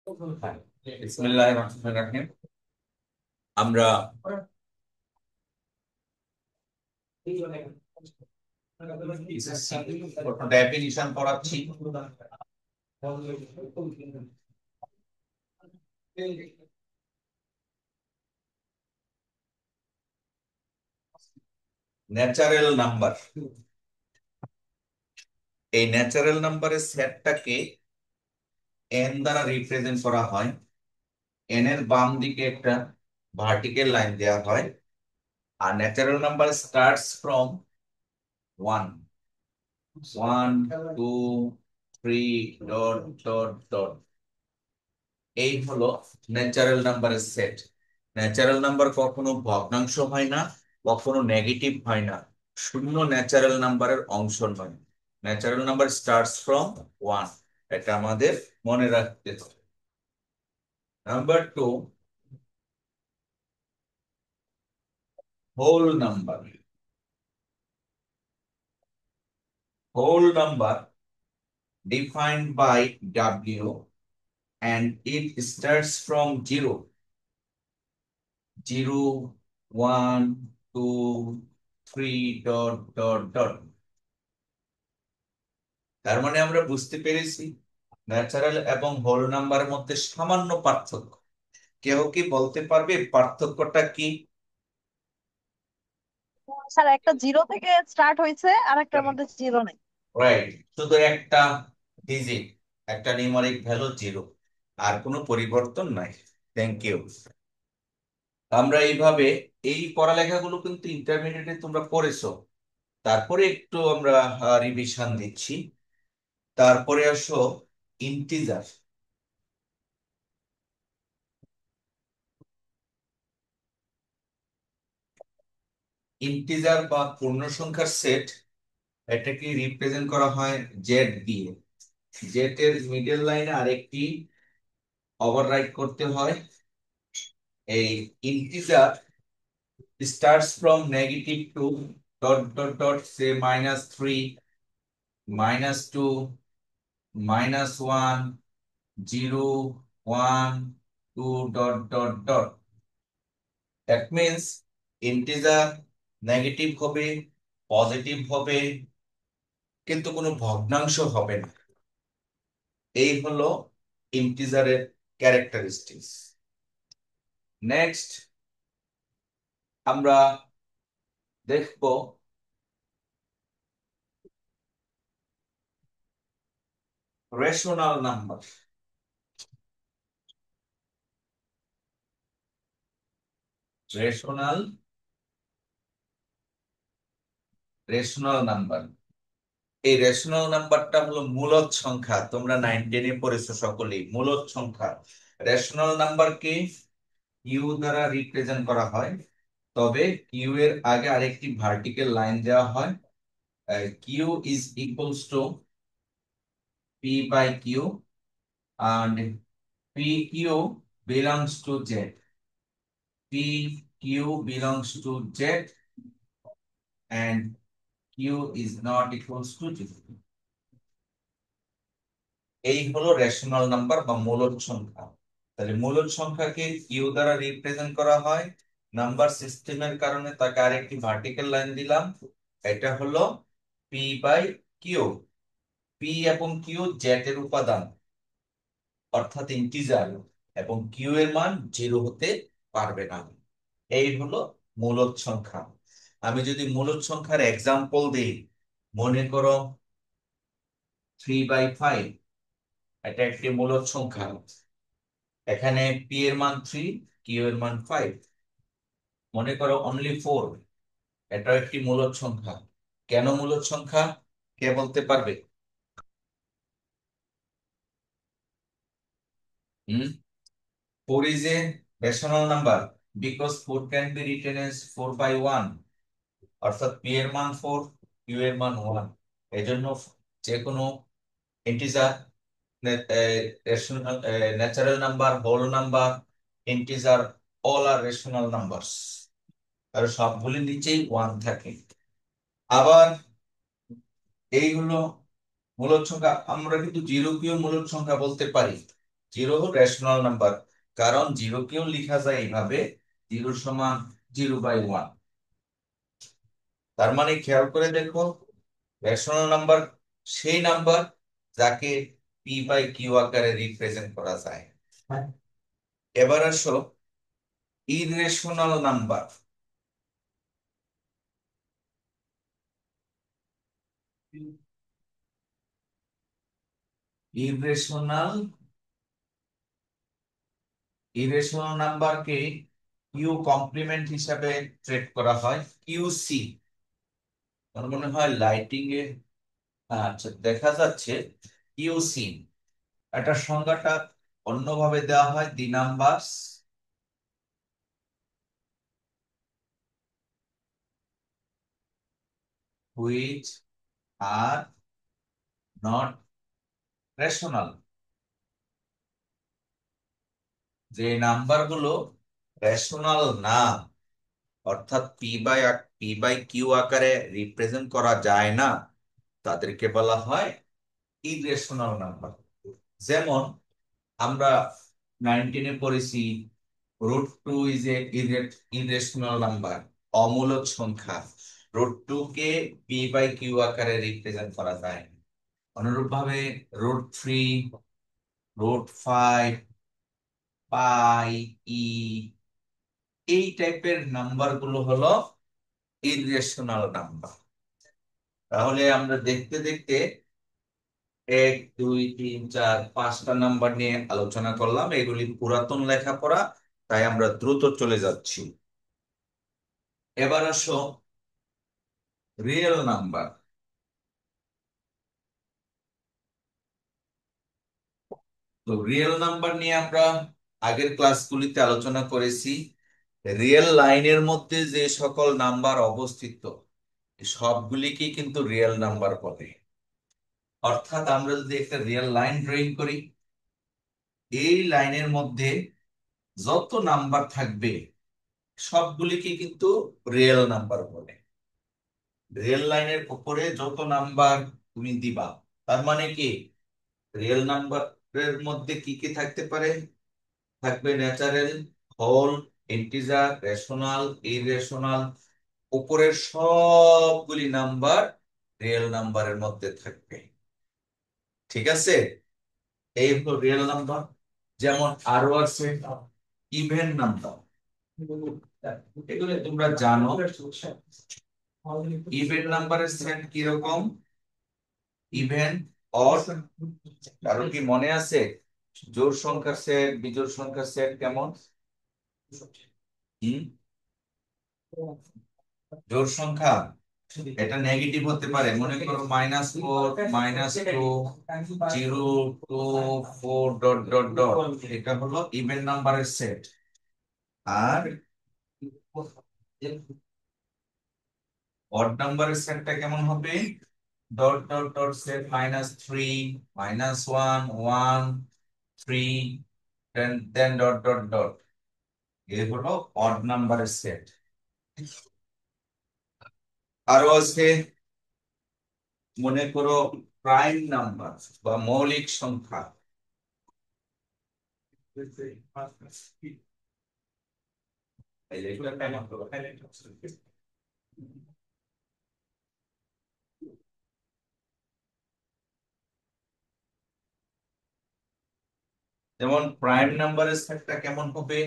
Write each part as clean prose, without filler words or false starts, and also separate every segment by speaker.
Speaker 1: বিসমিল্লাহির রহমানির রহিম। আমরা ডেফিনিশন পড়াচ্ছি। ন্যাচারাল নাম্বার, এই ন্যাচারাল নাম্বারের সেটটাকে এন দ্বারা রিপ্রেজেন্ট করা হয়। এন এর বাম দিকে একটা ভার্টিক্যাল লাইন দেওয়া হয়। আর natural number starts from one, one, two, three, dot dot dot. এই হলো ন্যাচারাল নাম্বারের সেট। ন্যাচারাল নাম্বার কখনো ভগ্নাংশ হয় না, কখনো নেগেটিভ হয় না। শূন্য ন্যাচারাল নাম্বারের অংশ নয়। Natural number starts from one, এটা আমাদের মনে রাখতে হবে। Number two, whole number. Whole number defined by W, and it starts from zero, zero, one, two, three, dot dot dot। তার মানে আমরা বুঝতে পেরেছি ন্যাচারাল এবং হোল নাম্বারের মধ্যে সামান্য পার্থক্য। কেউ কি বলতে পারবে পার্থক্যটা কি?
Speaker 2: স্যার, একটা জিরো থেকে স্টার্ট হয়েছে আর একটার মধ্যে জিরো নেই।
Speaker 1: রাইট, শুধু একটা ডিজিট, একটা নিউমারিক ভ্যালু জিরো, আর কোনো পরিবর্তন নাই। Thank you. আমরা এইভাবে এই পড়ালেখাগুলো কিন্তু ইন্টারমিডিয়েটে তোমরা করেছো। তারপরে একটু আমরা রিভিশন দিচ্ছি। তারপরে আসো ইন্টিজার। ইন্টিজার বা পূর্ণ সংখ্যার সেট, এটাকে রিপ্রেজেন্ট করা হয় জেড দিয়ে। জেড এর মিডল লাইনে আরেকটি ওভাররাইট করতে হয়। এই integer starts from negative to dot dot dot, say -3, -2, -1, 0, 1, 2, dot dot dot। That means integer negative হবে, পজিটিভ হবে, কিন্তু কোনো ভগ্নাংশ হবে না। এই হলো ইন্টিজারের ক্যারেক্টারিস্টিক্স। নেক্সট আমরা দেখব rational number. Rational rational number, এই রেশনাল নাম্বারটা হলো মূলদ সংখ্যা। তোমরা 9 10-এ পড়েছো সকলেই মূলদ সংখ্যা। রেশনাল নাম্বারকে কিউ দ্বারা রিপ্রেজেন্ট করা হয়, তবে কিউ এর আগে আরেকটি ভার্টিক্যাল লাইন দেওয়া হয়। Q is equals to P by Q, and PQ belongs to Z. PQ belongs to Z, and Q is not equals to 0। এই হলো রেশনাল নাম্বার বা মূলদ সংখ্যা। তাহলে মূলদ সংখ্যাকে কিউ দ্বারা রিপ্রেজেন্ট করা হয়। নাম্বার সিস্টেমের কারণে তাকে আরেকটি ভার্টিক্যাল লাইন দিলাম। এটা হলো পি বাই কিউ। পি এবং কিউ জেড এর উপাদান, অর্থাৎ ইন্টিজার, এবং কিউ এর মান জিরো হতে পারবে না। এই হলো মূলদ সংখ্যা। আমি যদি মূলদ সংখ্যার এক্সাম্পল দিই, মনে করো 3/5, এটা একটি মূলদ সংখ্যা। এখানে পি এর মান 3, কিউ এর মান 5। মনে করো অনলি 4, এটাও একটি মূলদ সংখ্যা। কেন মূলদ সংখ্যা, কে বলতে পারবে? হুম, 4 is a rational number because 4 can be written as 4/1, অর্থাৎ পি এর মান 4, কিউ এর মান 1। এজন্য যে কোনো integer, natural number, whole number, integer, all are rational numbers, আর সবগুলির নিচেই ওয়ান থাকে। আবার এই হলো মূলদ সংখ্যা। আমরা কিন্তু জিরো কিউ মূলদ সংখ্যা বলতে পারি। জিরো হল রেশনাল নাম্বার, কারণ জিরো কেও লেখা যায় এইভাবে, জিরো সমান 0/1। তার মানে খেয়াল করে দেখো, রেশনাল নাম্বার সেই নাম্বার যাকে p/q আকারে রিপ্রেজেন্ট করা যায়। এবার আসো irrational number. Irrational irrational নাম্বারকে Q complement হিসাবে ট্রিট করা হয়, কিউসি। আমার মনে হয় লাইটিং এ, আচ্ছা দেখা যাচ্ছে, কিউসি। এটার সংজ্ঞাটা অন্যভাবে দেওয়া হয়, দি numbers which are not rational. যে নাম্বারগুলো রেশনাল না, অর্থাৎ পি বাই কিউ আকারে রিপ্রেজেন্ট করা যায় না, তাদেরকে বলা হয় ইররেশনাল নাম্বার। যেমন আমরা 19-এ পড়েছি, √2 ইজ এ ইররেশনাল নাম্বার, অমূলক সংখ্যা। √2 কে p/q আকারে রিপ্রেজেন্ট করা যায়। অনুরূপ ভাবে √3, √5, পাই, ই, এই টাইপের নাম্বার গুলো হলো ইররেশনাল নাম্বার। তাহলে আমরা দেখতে দেখতে 1 2 3 4 5টা নাম্বার নিয়ে আলোচনা করলাম। এগুলি পুরাতন লেখাপড়া, তাই আমরা দ্রুত চলে যাচ্ছি। এবার আসো রিয়েল নাম্বার। তো রিয়েল নাম্বার নিয়ে আমরা আগের ক্লাসগুলিতে আলোচনা করেছি। রিয়েল লাইনের মধ্যে যে সকল নাম্বার অবস্থিত, সবগুলিকেই কিন্তু রিয়েল নাম্বার বলে। অর্থাৎ আমরা যদি একটা রিয়েল লাইন ড্রয়িং করি, এই লাইনের মধ্যে যত নাম্বার থাকবে সবগুলিকে কিন্তু রিয়েল নাম্বার বলে। রিয়েল লাইনের উপরে যত নাম্বার তুমি দিবা, তার মানে কি, রিয়েল নাম্বারের মধ্যে কি কি থাকতে পারে? থাকবে natural, whole, integer, rational, irrational. উপরের সবগুলি নাম্বার রিয়েল নাম্বারের মধ্যে থাকবে। ঠিক আছে, এই হলো রিয়েল নাম্বার। যেমন আরো আছে ইভেন নাম্বার। এগুলো তোমরা জানো। ইভেন নাম্বারের সেট কিরকম? Even odd. কারো কি মনে আছে জোড় সংখ্যার সেট, বিজোড় সংখ্যার সেট কেমন? হম, জোড় সংখ্যা এটা নেগেটিভ হতে পারে, মনে করো -4, -2, 0 2 4 ডট ডট ডট, এটা হলো ইভেন নাম্বারের সেট। আর অড নাম্বারের সেটটা কেমন হবে? ডট ডট ডট সেট -3, -1 1 3, দেন ডট ডট ডট, এই হলো অড নাম্বারের সেট। আরো আছে, মনে করো প্রাইম নাম্বার বা মৌলিক সংখ্যা। এই যে এগুলো কেমন হলো? যেমন প্রাইম নাম্বারের সেটটা কেমন হবে?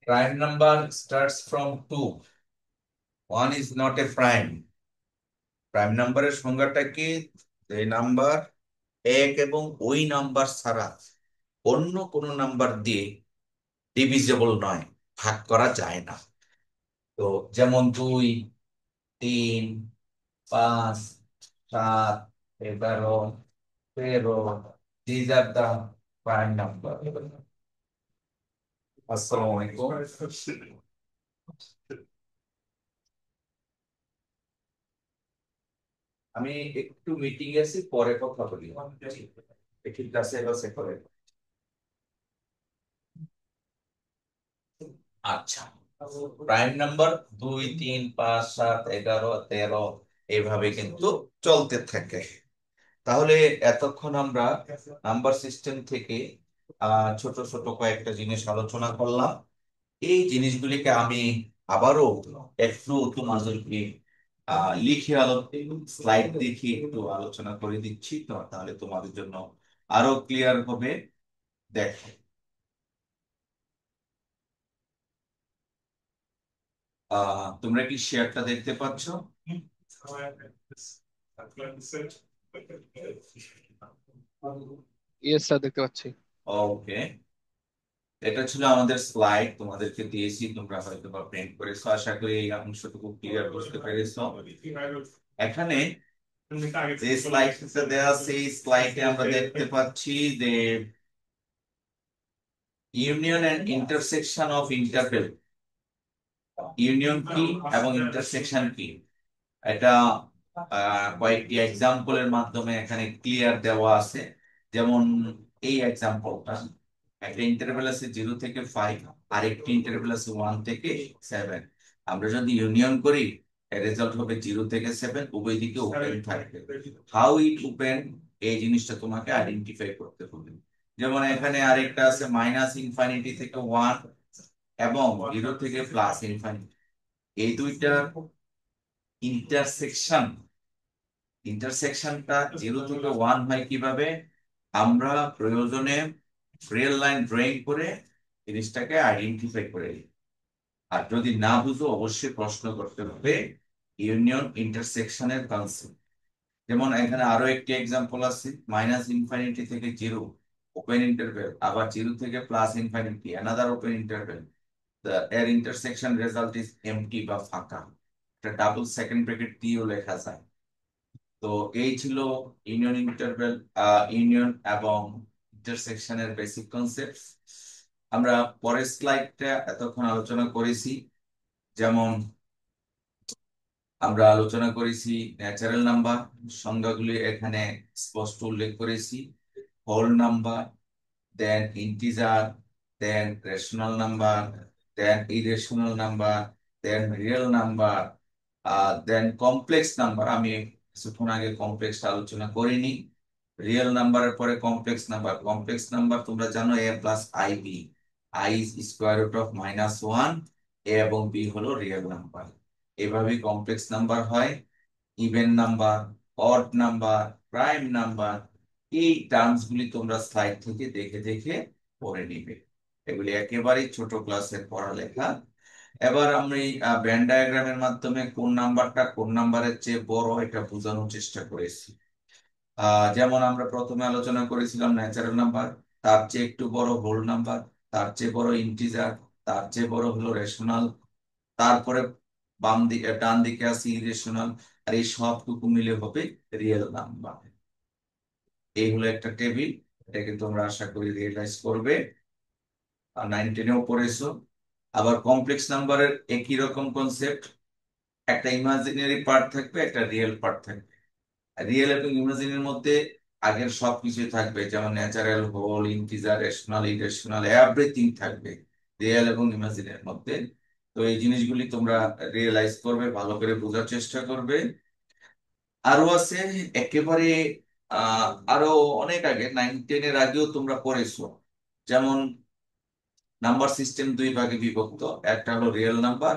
Speaker 1: Prime number starts from 2. 1 is not a prime. Prime নাম্বারের সংজ্ঞাটা কি? যে নাম্বার এক এবং ওই নাম্বার ছাড়া অন্য কোনো নাম্বার দিয়ে ডিভিজিবল নয়, ভাগ করা যায় না। তো যেমন 2, 3, 5, 7, 11, 13, these are the prime number. আসসালামু আলাইকুম। আমি একটু মিটিং এ আছি, পরে কথা বলি। ঠিক আছে, আছে করে। আচ্ছা। প্রাইম নাম্বার 2, 3, 5, 7, 11, 13 এইভাবে কিন্তু চলতে থাকে। তাহলে এতক্ষণ আমরা নাম্বার সিস্টেম থেকে ছোট ছোট কয়েকটা জিনিস আলোচনা করলাম। এই জিনিসগুলিকে আমি আবারও একটু তোমাদেরকে লিখে স্লাইড দেখে একটু আলোচনা করে দিচ্ছি, তো তাহলে তোমাদের জন্য আরো ক্লিয়ার হবে। দেখো, তোমরা কি শেয়ারটা দেখতে পাচ্ছ?
Speaker 3: ইয়েস স্যার, দেখতে পাচ্ছি।
Speaker 1: ওকে, এটা ছিল আমাদের স্লাইড, তোমাদেরকে দিয়েছি, তোমরা হয়তো বা প্রিন্ট করেছো। আশা করি এই অংশটুকু ক্লিয়ার বুঝতে পেরেছো। এখানে যে স্লাইডটা দেওয়া আছে, এই স্লাইডে আমরা দেখতে পাচ্ছি যে union and intersection of interval. Union কি এবং ইন্টারসেকশন কি, এটা কয়েকটি এক্সাম্পলের মাধ্যমে এখানে ক্লিয়ার দেওয়া আছে। যেমন এই এক্সাম্পলটা, একটা ইন্টারভেল আছে 0 থেকে 5, আর একটি ইন্টারভেল আছে 1 থেকে 7। আমরা যদি ইউনিয়ন করি, রেজাল্ট হবে 0 থেকে 7, উভয় দিকে ওপেন থাকবে। হাউ ইট ওপেন, এই জিনিসটা তোমাকে আইডেন্টিফাই করতে হবে। যেমন এখানে আরেকটা আছে -∞ থেকে 1 এবং 0 থেকে +∞। এই দুইটা ইন্টারসেকশন, ইন্টারসেকশনটা 0 থেকে 1 হয় কিভাবে? আমরা প্রয়োজনে রিয়েল লাইন ড্রয়িং করে জিনিসটাকে আইডেন্টিফাই করে নিই। আর যদি না বুঝো, অবশ্যই প্রশ্ন করতে হবে ইউনিয়ন ইন্টারসেকশনের কনসেপ্ট। যেমন এখানে আরো একটি এক্সাম্পল আছে, -∞ থেকে 0 ওপেন ইন্টারভেল, আবার 0 থেকে +∞ অ্যানাদার ওপেন ইন্টারভেল। এর ইন্টারসেকশন রেজাল্ট ইজ এমটি বা ফাঁকা। এটা ডাবল সেকেন্ড ব্র্যাকেট দিয়েও লেখা যায়। তো এই ছিল ইউনিয়ন ইন্টারভেল, ইউনিয়ন এবং ইন্টারসেকশনের বেসিক কনসেপ্ট। আমরা পরের স্লাইডটা এতক্ষণ আলোচনা করেছি। যেমন আমরা আলোচনা করেছি ন্যাচারাল নাম্বার, সংজ্ঞাগুলি এখানে স্পষ্ট উল্লেখ করেছি। হোল নাম্বার, দেন ইন্টিজার, দেন রেশনাল নাম্বার, দেন ইরেশনাল নাম্বার, দেন রিয়েল নাম্বার, দেন কমপ্লেক্স নাম্বার। আমি কিছুক্ষণ আগে কমপ্লেক্স আলোচনা করিনি। রিয়েল নাম্বারের পরে কমপ্লেক্স নাম্বার। কমপ্লেক্স নাম্বার তোমরা জানো a plus i b, i square root of -1, a এবং বি হলো রিয়েল নাম্বার। এভাবেই কমপ্লেক্স নাম্বার হয়। Even number, odd number, prime number, এই টার্মস গুলি তোমরা স্লাইড থেকে দেখে দেখে পড়ে নিবে। এগুলি একেবারেই ছোট ক্লাসের পড়ালেখা। এবার আমি ভেন ডায়াগ্রামের মাধ্যমে কোন নাম্বারটা কোন নাম্বারের চেয়ে বড় এটা বোঝানোর চেষ্টা করেছি। যেমন আমরা প্রথমে আলোচনা করেছিলাম ন্যাচারাল নাম্বার, তার চেয়ে একটু বড় হোল নাম্বার, তার চেয়ে বড় ইন্টিজার, তার চেয়ে বড় হলো রেশনাল, তারপরে বাম দিকে ডান দিকে আছে ইরেশনাল, আর এই সবটুকু মিলে হবে রিয়েল নাম্বার। এই হলো একটা টেবিল, এটাকে তোমরা আশা করি রিয়েলাইজ করবে, আর 9-10-এও পড়েছো। আবার কমপ্লেক্স নাম্বারের একই রকম কনসেপ্ট, একটা ইমাজিনারি পার্ট থাকবে, একটা রিয়েল পার্ট থাকবে। রিয়েল এবং ইমাজিনের মধ্যে আগের সবকিছুই থাকবে, যেমন natural, whole, integer, rational, irrational, everything থাকবে রিয়েল এবং ইমাজিনের মধ্যে। তো এই জিনিসগুলি তোমরা রিয়েলাইজ করবে, ভালো করে বোঝার চেষ্টা করবে। আরো আছে একেবারে আরো অনেক আগে 9-10-এর আগেও তোমরা পড়েছো। যেমন নাম্বার সিস্টেম দুই ভাগে বিভক্ত, একটা হলো রিয়েল নাম্বার,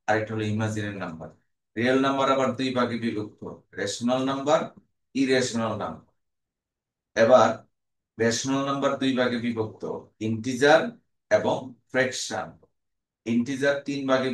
Speaker 1: আরেকটা হলো ইমাজিনারি নাম্বার। রিয়েল নাম্বার আবার দুই ভাগে বিভক্ত, রেশনাল নাম্বার, ইরেশনাল নাম্বার। এবার রেশনাল নাম্বার দুই ভাগে বিভক্ত, ইন্টিজার এবং ফ্র্যাকশন। ইন্টিজার তিন ভাগে